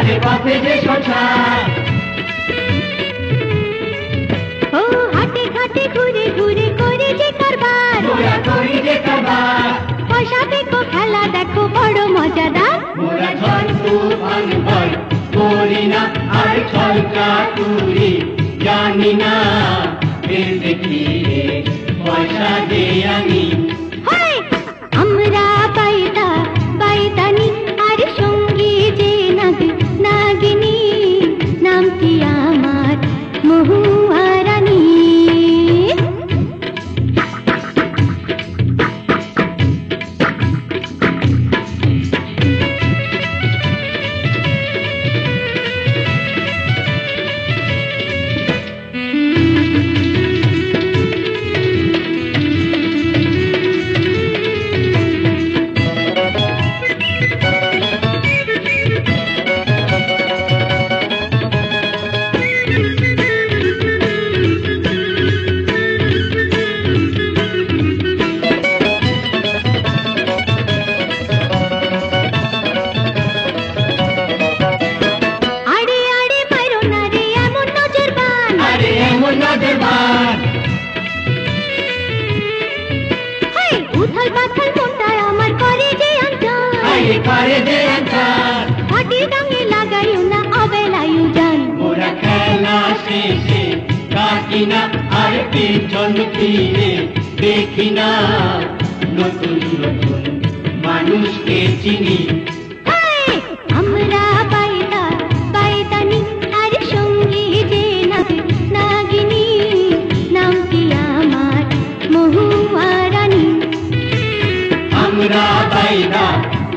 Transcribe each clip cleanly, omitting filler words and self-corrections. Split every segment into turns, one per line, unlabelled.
আরে পথে যে সংসার
ও হাটে ঘাটে ঘুরে ঘুরে করে যে কারবার
মোরা করি যে কারবার
পয়সা দেখো খেলা দেখো বড় মজাদার
মোরা ঝড় তুফান ভয় করি না আর ছল চাতুরি জানি না ফের দেখি পয়সা যে আনি
হায় আমরা বাইদা বাইদানি আর সঙ্গী যে নাগিনী নামটি আমার মহুয়া রানী উথাল পাথাল মনটা আমার করে যে আঞ্চার
করে যে আঞ্চার
ফাটি ডাঙে লাগাইও না অবেলায়ু জান
মোরা খেলা শেষে কাটি না আর পিছন ফিরে দেখি না নতুন নতুন মানুষকে চিনি
আমরা বাইদা বাইদানি আর সঙ্গী যে নাগিনী নামটি আমার মহুয়া রানী
আমরা বাইদা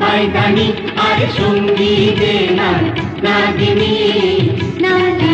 বাইদানি আর সঙ্গী যে নাগিনী
নামটি